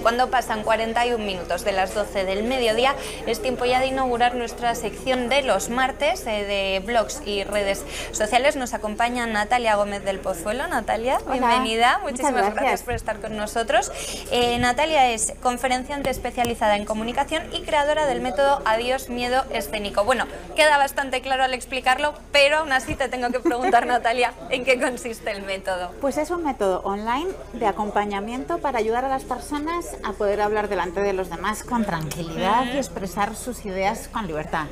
Cuando pasan 41 minutos de las 12 del mediodía, es tiempo ya de inaugurar nuestra sección de los martes de blogs y redes sociales. Nos acompaña Natalia Gómez del Pozuelo. Natalia, hola, bienvenida. Muchísimas gracias por estar con nosotros. Natalia es conferenciante especializada en comunicación y creadora del método Adiós Miedo Escénico. Bueno, queda bastante claro al explicarlo, pero aún así te tengo que preguntar, Natalia, ¿en qué consiste el método? Pues es un método online de acompañamiento para ayudar a las personas a poder hablar delante de los demás con tranquilidad y expresar sus ideas con libertad.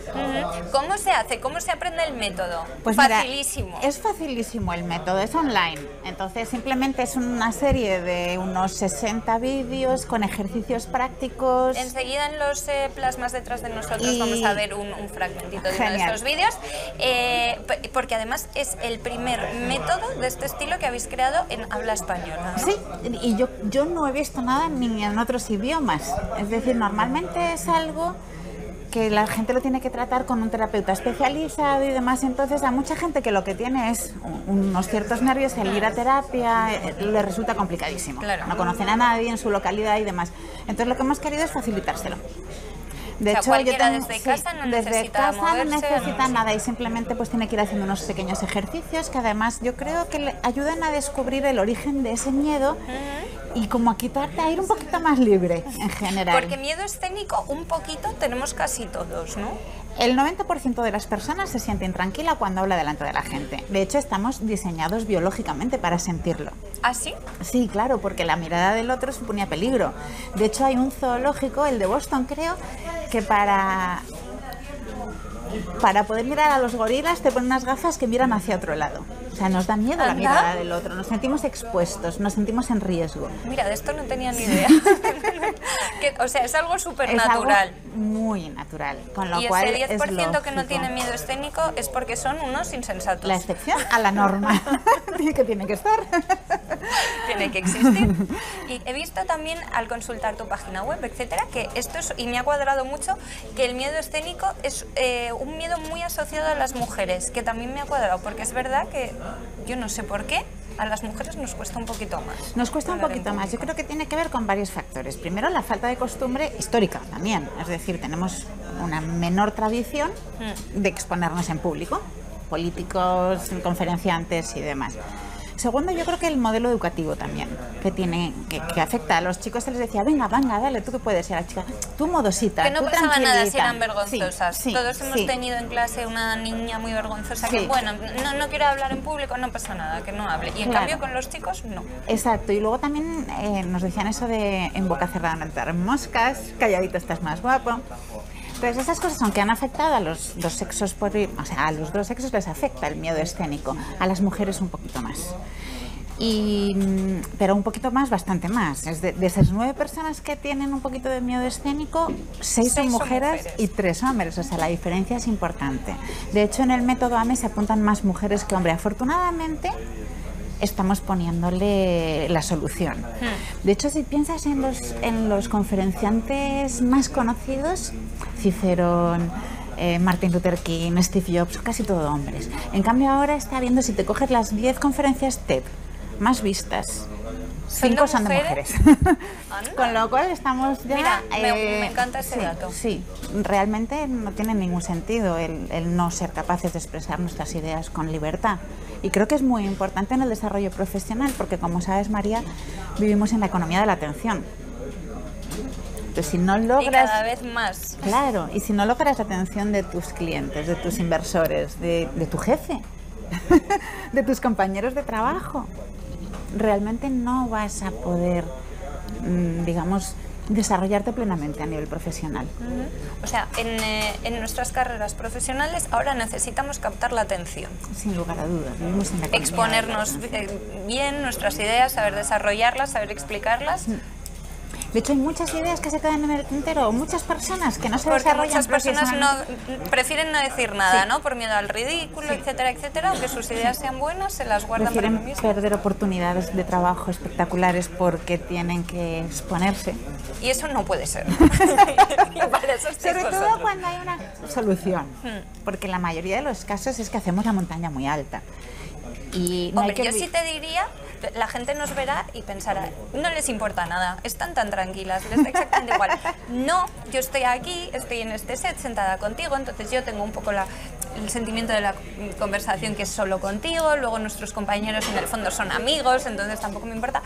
¿Cómo se hace? ¿Cómo se aprende el método? Pues facilísimo. Mira, es facilísimo el método, es online. Entonces simplemente es una serie de unos 60 vídeos con ejercicios prácticos. Enseguida en los plasmas detrás de nosotros vamos a ver un fragmentito de uno de estos vídeos, porque además es el primer método de este estilo que habéis creado en habla española, ¿no? Sí, y yo no he visto nada ni en otros idiomas. Es decir, normalmente es algo que la gente lo tiene que tratar con un terapeuta especializado y demás. Entonces a mucha gente que lo que tiene es unos ciertos nervios, el ir a terapia le resulta complicadísimo. Claro. No conocen a nadie en su localidad y demás. Entonces lo que hemos querido es facilitárselo. De hecho, cualquiera desde casa no necesita moverse, no necesita nada y simplemente pues tiene que ir haciendo unos pequeños ejercicios que además yo creo que le ayudan a descubrir el origen de ese miedo y como a quitarte, a ir un poquito más libre en general. Porque miedo escénico un poquito tenemos casi todos, ¿no? El 90% de las personas se siente intranquila cuando habla delante de la gente. De hecho, estamos diseñados biológicamente para sentirlo. ¿Ah, sí? Sí, claro, porque la mirada del otro suponía peligro. De hecho, hay un zoológico, el de Boston creo, que para poder mirar a los gorilas te ponen unas gafas que miran hacia otro lado. O sea, nos da miedo la mirada del otro, nos sentimos expuestos, nos sentimos en riesgo. Mira, de esto no tenía ni idea. O sea, es algo súper natural. Es algo muy natural, con lo y cual ese 10% que no lógico. tiene miedo escénico es porque son unos insensatos. La excepción a la norma, que tiene que estar. Tiene que existir. Y he visto también al consultar tu página web, etcétera, que esto es, y me ha cuadrado mucho, que el miedo escénico es un miedo muy asociado a las mujeres, que también me ha cuadrado, porque es verdad que yo no sé por qué a las mujeres nos cuesta un poquito más. Nos cuesta un poquito más. Yo creo que tiene que ver con varios factores. Primero, la falta de costumbre histórica también. Es decir, tenemos una menor tradición de exponernos en público, políticos, conferenciantes y demás. Segundo, yo creo que el modelo educativo también, que afecta a los chicos. Se les decía, venga, dale, tú que puedes ser la chica, tú modosita, que no tú pasaba nada si eran tranquilita. vergonzosas. Sí, Todos hemos tenido en clase una niña muy vergonzosa que, bueno, no quiere hablar en público, no pasa nada, que no hable. Y en cambio con los chicos, no. Exacto, y luego también nos decían eso de en boca cerrada no entran moscas, calladito estás más guapo. Entonces esas cosas, aunque han afectado a los dos sexos, o sea, a los dos sexos les afecta el miedo escénico, a las mujeres un poquito más. Pero un poquito más, bastante más. Es de esas 9 personas que tienen un poquito de miedo escénico, 6 son mujeres y 3 hombres. O sea, la diferencia es importante. De hecho, en el método AME se apuntan más mujeres que hombres. Afortunadamente, estamos poniéndole la solución. De hecho, si piensas en los conferenciantes más conocidos, Cicerón, Martin Luther King, Steve Jobs, casi todo hombres. En cambio, ahora está viendo, si te coges las 10 conferencias TED más vistas, 5 son de mujeres. Con lo cual estamos ya... Mira, me encanta ese dato. Sí, realmente no tiene ningún sentido el no ser capaces de expresar nuestras ideas con libertad. Y creo que es muy importante en el desarrollo profesional, porque como sabes, María, vivimos en la economía de la atención. Entonces, si no logras... Y cada vez más. Claro, y si no logras la atención de tus clientes, de tus inversores, de tu jefe, de tus compañeros de trabajo, realmente no vas a poder, digamos, desarrollarte plenamente a nivel profesional. O sea, en nuestras carreras profesionales ahora necesitamos captar la atención. Sin lugar a dudas. Vivimos en la economía. Exponernos bien nuestras ideas, saber desarrollarlas, saber explicarlas. De hecho, hay muchas ideas que se quedan en el tintero, muchas personas que no se desarrollan. Muchas personas prefieren no decir nada, ¿no? Por miedo al ridículo, etcétera, etcétera. Aunque sus ideas sean buenas, se las guardan para prefieren sí mismas. perder oportunidades de trabajo espectaculares porque tienen que exponerse. Y eso no puede ser. Y para eso sobre todo cuando hay una solución, porque la mayoría de los casos es que hacemos la montaña muy alta. Y no hombre, yo sí te diría la gente nos verá y pensará, no les importa nada, están tan tranquilas, les da exactamente igual. No, yo estoy aquí, estoy en este set sentada contigo, entonces yo tengo un poco el sentimiento de la conversación que es solo contigo, luego nuestros compañeros en el fondo son amigos, entonces tampoco me importa.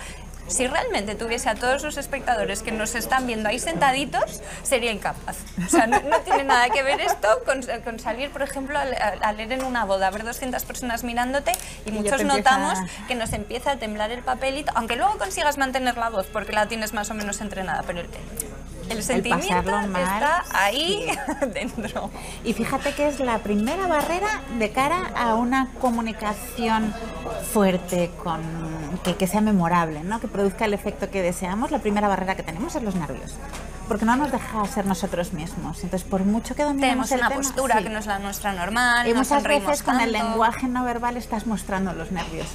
Si realmente tuviese a todos los espectadores que nos están viendo ahí sentaditos, sería incapaz. O sea, no tiene nada que ver esto con salir, por ejemplo, a leer en una boda, ver 200 personas mirándote y muchos notamos que nos empieza a temblar el papelito, aunque luego consigas mantener la voz porque la tienes más o menos entrenada, pero el sentimiento está ahí dentro. Y fíjate que es la primera barrera de cara a una comunicación fuerte, que sea memorable, ¿no? Que produzca el efecto que deseamos. La primera barrera que tenemos es los nervios, porque no nos deja ser nosotros mismos. Entonces, por mucho que dominemos el tema... Tenemos una postura que no es la nuestra normal, y muchas veces con el lenguaje no verbal estás mostrando los nervios.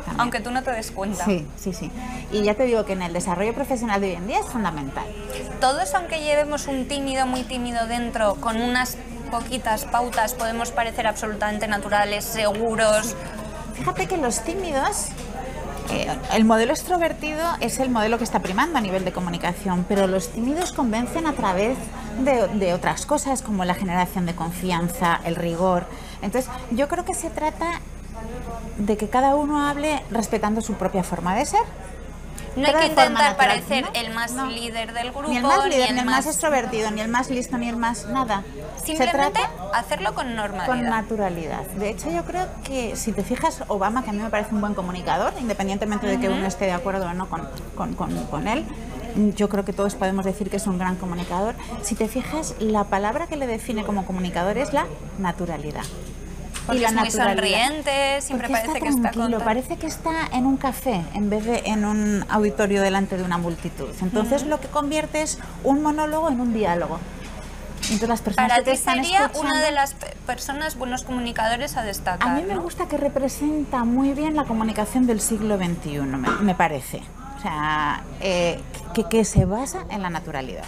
También. Aunque tú no te des cuenta. Sí. Y ya te digo que en el desarrollo profesional de hoy en día es fundamental. Todos, aunque llevemos un tímido, muy tímido dentro, con unas poquitas pautas, podemos parecer absolutamente naturales, seguros. Fíjate que los tímidos... el modelo extrovertido es el modelo que está primando a nivel de comunicación, pero los tímidos convencen a través de otras cosas como la generación de confianza, el rigor. Entonces, yo creo que se trata de que cada uno hable respetando su propia forma de ser. No hay que intentar parecer el más líder del grupo, ni el más líder, ni el más extrovertido, ni el más listo, ni el más nada. Simplemente hacerlo con normalidad. Con naturalidad. De hecho, yo creo que si te fijas, Obama, que a mí me parece un buen comunicador, independientemente de que uno esté de acuerdo o no con él, yo creo que todos podemos decir que es un gran comunicador. Si te fijas, la palabra que le define como comunicador es la naturalidad. Porque es muy sonriente, siempre parece que está contento. Parece que está en un café en vez de en un auditorio delante de una multitud. Entonces lo que convierte es un monólogo en un diálogo. Entonces, las personas para que te ti están sería escuchando, una de las personas, buenos comunicadores a destacar. A mí me gusta que representa muy bien la comunicación del siglo XXI, me parece. O sea, que se basa en la naturalidad.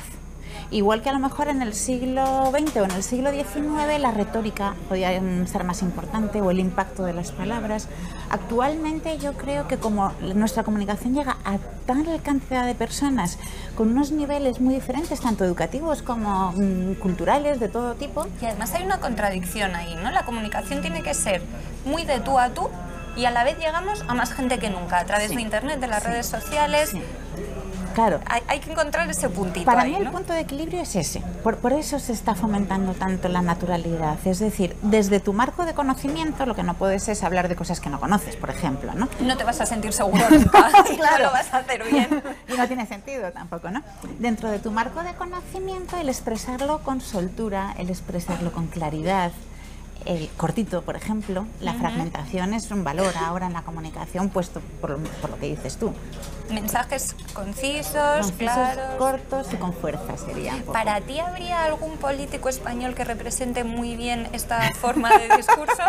Igual que a lo mejor en el siglo XX o en el siglo XIX la retórica podía ser más importante o el impacto de las palabras. Actualmente yo creo que como nuestra comunicación llega a tal cantidad de personas con unos niveles muy diferentes, tanto educativos como culturales, de todo tipo. Y además hay una contradicción ahí, ¿no? La comunicación tiene que ser muy de tú a tú y a la vez llegamos a más gente que nunca, a través de internet, de las redes sociales. Sí. Claro. Hay que encontrar ese puntito. Para ahí, mí el punto de equilibrio es ese. Por eso se está fomentando tanto la naturalidad. Es decir, desde tu marco de conocimiento lo que no puedes es hablar de cosas que no conoces, por ejemplo, ¿no? No te vas a sentir seguro nunca. Claro. No lo vas a hacer bien. Y no tiene sentido tampoco, ¿no? Dentro de tu marco de conocimiento, el expresarlo con soltura, el expresarlo con claridad, el cortito, por ejemplo, la fragmentación es un valor ahora en la comunicación, puesto por lo que dices tú. Mensajes concisos, claros, cortos y con fuerza serían. ¿Para ti habría algún político español que represente muy bien esta forma de discurso?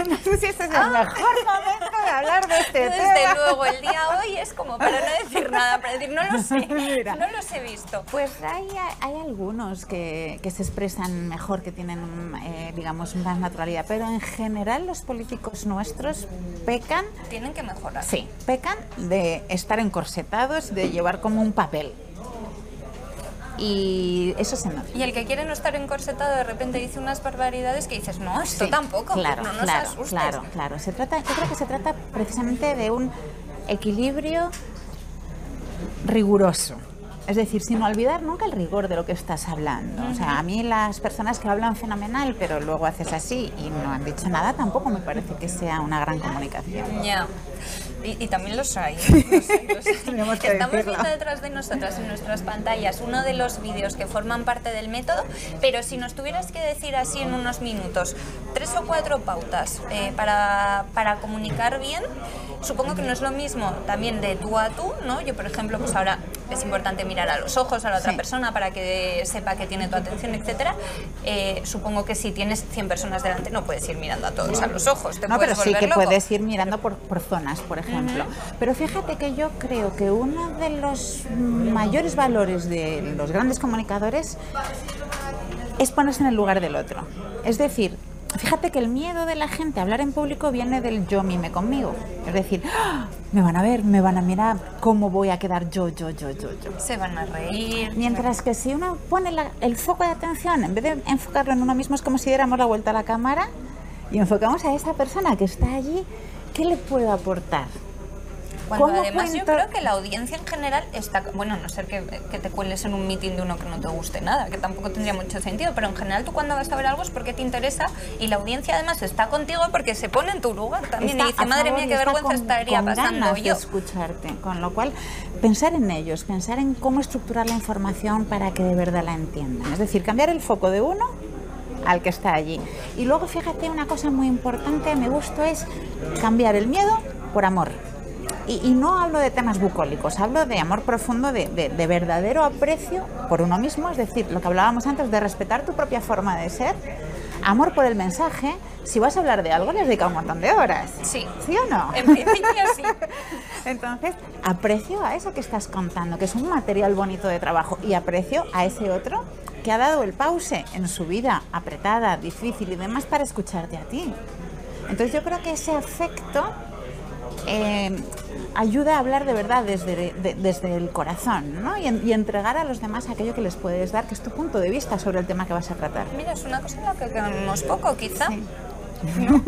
No sé si este es el mejor momento de hablar de este tema. Desde luego, el día hoy es como para no decir nada, para decir no lo sé, mira, no los he visto. Pues hay algunos que se expresan mejor, que tienen, digamos, más naturalidad, pero en general los políticos nuestros pecan... Tienen que mejorar. Sí, pecan de estar encorsetados, de llevar como un papel. Y eso se nota. Y el que quiere no estar encorsetado de repente dice unas barbaridades que dices, no, esto tampoco, claro, no nos asustes. Claro. Yo creo que se trata precisamente de un equilibrio riguroso. Es decir, sin olvidar nunca el rigor de lo que estás hablando. O sea, a mí las personas que hablan fenomenal, pero luego haces así y no han dicho nada, tampoco me parece que sea una gran comunicación. Ya. Y también los hay. Estamos viendo detrás de nosotras en nuestras pantallas uno de los vídeos que forman parte del método, pero si nos tuvieras que decir así en unos minutos 3 o 4 pautas para comunicar bien, supongo que no es lo mismo también de tú a tú, ¿no? Yo, por ejemplo, pues ahora es importante mirar a los ojos a la otra persona para que sepa que tiene tu atención, etcétera. Supongo que si tienes 100 personas delante no puedes ir mirando a todos a los ojos, te puedes pero sí que loco. puedes ir mirando por zonas, por ejemplo. Pero fíjate que yo creo que uno de los mayores valores de los grandes comunicadores es ponerse en el lugar del otro. Es decir, fíjate que el miedo de la gente a hablar en público viene del yo mime conmigo. Es decir, ¡ah! Me van a ver, me van a mirar, ¿cómo voy a quedar yo? Se van a reír. Mientras que si uno pone el foco de atención, en vez de enfocarlo en uno mismo, es como si diéramos la vuelta a la cámara y enfocamos a esa persona que está allí, ¿qué le puedo aportar? Cuando además yo creo que la audiencia en general está, bueno, a no ser que te cueles en un meeting de uno que no te guste nada, que tampoco tendría mucho sentido, pero en general tú cuando vas a ver algo es porque te interesa y la audiencia además está contigo porque se pone en tu lugar también y dice, madre mía, qué vergüenza estaría pasando yo. De escucharte, con lo cual pensar en ellos, pensar en cómo estructurar la información para que de verdad la entiendan, es decir, cambiar el foco de uno al que está allí. Y luego fíjate, una cosa muy importante, me gusta, es cambiar el miedo por amor. Y no hablo de temas bucólicos, hablo de amor profundo, de verdadero aprecio por uno mismo, es decir, lo que hablábamos antes de respetar tu propia forma de ser, amor por el mensaje. Si vas a hablar de algo, le has dedicado un montón de horas. Sí. ¿Sí o no? En principio sí. Entonces, aprecio a eso que estás contando, que es un material bonito de trabajo, y aprecio a ese otro que ha dado el pause en su vida apretada, difícil y demás para escucharte a ti. Entonces yo creo que ese afecto ayuda a hablar de verdad desde el corazón, ¿no? y entregar a los demás aquello que les puedes dar, que es tu punto de vista sobre el tema que vas a tratar. Mira, es una cosa en la que quedamos poco, quizá. Sí. ¿No?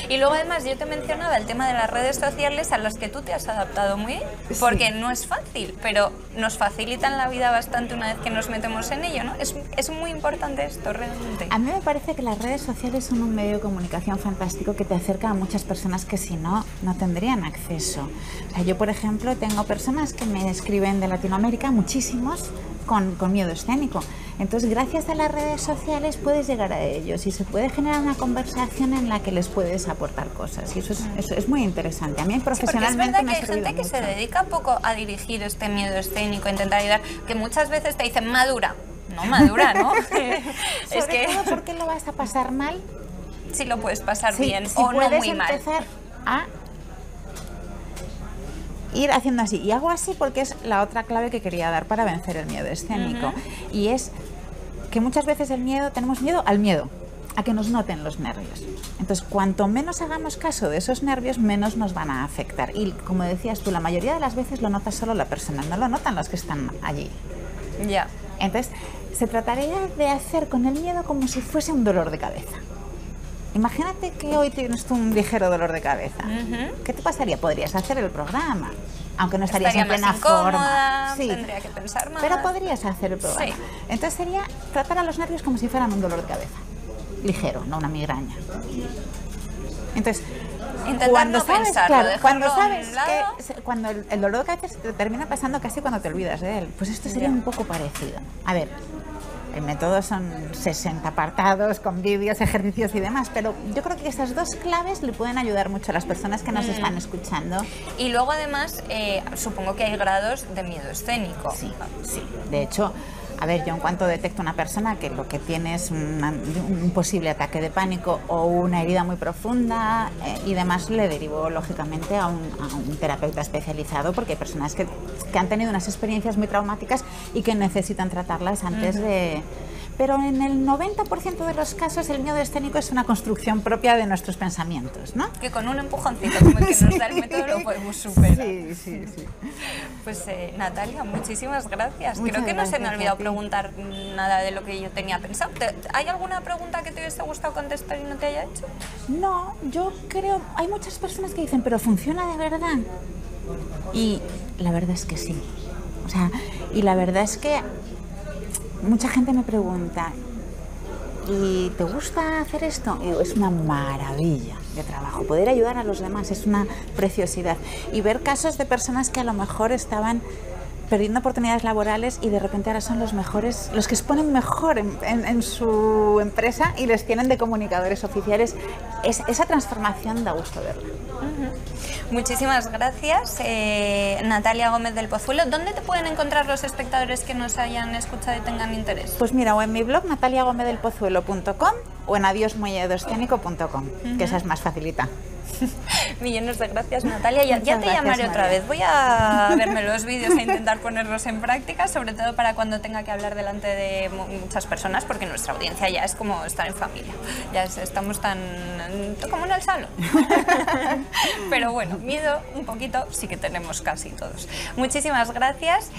Y luego además yo te mencionaba el tema de las redes sociales a las que tú te has adaptado muy bien, porque no es fácil, pero nos facilitan la vida bastante una vez que nos metemos en ello, ¿no? Es muy importante esto realmente. A mí me parece que las redes sociales son un medio de comunicación fantástico que te acerca a muchas personas que si no, no tendrían acceso. O sea, yo por ejemplo tengo personas que me escriben de Latinoamérica, muchísimos, con miedo escénico. Entonces, gracias a las redes sociales puedes llegar a ellos y se puede generar una conversación en la que les puedes aportar cosas. Y eso es muy interesante. A mí profesionalmente me ha servido mucho. Es verdad que hay gente que se dedica poco a dirigir este miedo escénico, a intentar ayudar, que muchas veces te dicen madura. No madura, ¿no? Es que todo porque lo vas a pasar mal. Si lo puedes pasar bien si o no muy mal. Puedes empezar a ir haciendo así. Y hago así porque es la otra clave que quería dar para vencer el miedo escénico. Y es que muchas veces tenemos miedo al miedo, a que nos noten los nervios. Entonces, cuanto menos hagamos caso de esos nervios, menos nos van a afectar. Y como decías tú, la mayoría de las veces lo nota solo la persona, no lo notan los que están allí. Ya. Entonces, se trataría de hacer con el miedo como si fuese un dolor de cabeza. Imagínate que hoy tienes tú un ligero dolor de cabeza. ¿Qué te pasaría? Podrías hacer el programa, aunque no estarías en plena forma. Sí, tendría que pensar más. Pero podrías hacer el programa. Sí. Entonces sería tratar a los nervios como si fueran un dolor de cabeza. Ligero, no una migraña. Entonces, cuando el dolor de cabeza te termina pasando casi cuando te olvidas de él, pues esto sería un poco parecido. A ver, el método son 60 apartados con vídeos, ejercicios y demás, pero yo creo que esas dos claves le pueden ayudar mucho a las personas que nos están escuchando. Y luego además, supongo que hay grados de miedo escénico. Sí, sí. De hecho, a ver, yo en cuanto detecto una persona que lo que tiene es un posible ataque de pánico o una herida muy profunda y demás, le derivo lógicamente a un terapeuta especializado, porque hay personas que han tenido unas experiencias muy traumáticas y que necesitan tratarlas antes de... Pero en el 90% de los casos el miedo escénico es una construcción propia de nuestros pensamientos, ¿no? Que con un empujoncito como el que nos da el método lo podemos superar. Sí, sí, sí. Pues Natalia, muchísimas gracias. Creo que no se me ha olvidado preguntar nada de lo que yo tenía pensado. ¿Hay alguna pregunta que te hubiese gustado contestar y no te haya hecho? No, yo creo... Hay muchas personas que dicen, ¿pero funciona de verdad? Y la verdad es que sí. O sea, y la verdad es que mucha gente me pregunta, ¿y te gusta hacer esto? Y digo, es una maravilla de trabajo. Poder ayudar a los demás es una preciosidad. Y ver casos de personas que a lo mejor estaban perdiendo oportunidades laborales y de repente ahora son los mejores, los que exponen mejor en su empresa y les tienen de comunicadores oficiales. Esa transformación da gusto verla. Muchísimas gracias, Natalia Gómez del Pozuelo. ¿Dónde te pueden encontrar los espectadores que nos hayan escuchado y tengan interés? Pues mira, o en mi blog nataliagomezdelpozuelo.com o en adiosmiedoescénico.com, que esa es más facilita. Millones de gracias, Natalia. Ya te llamaré otra vez. Voy a verme los vídeos e intentar ponerlos en práctica, sobre todo para cuando tenga que hablar delante de muchas personas, porque nuestra audiencia ya es como estar en familia. Ya estamos tan como en el salón. Pero bueno, miedo un poquito sí que tenemos casi todos. Muchísimas gracias.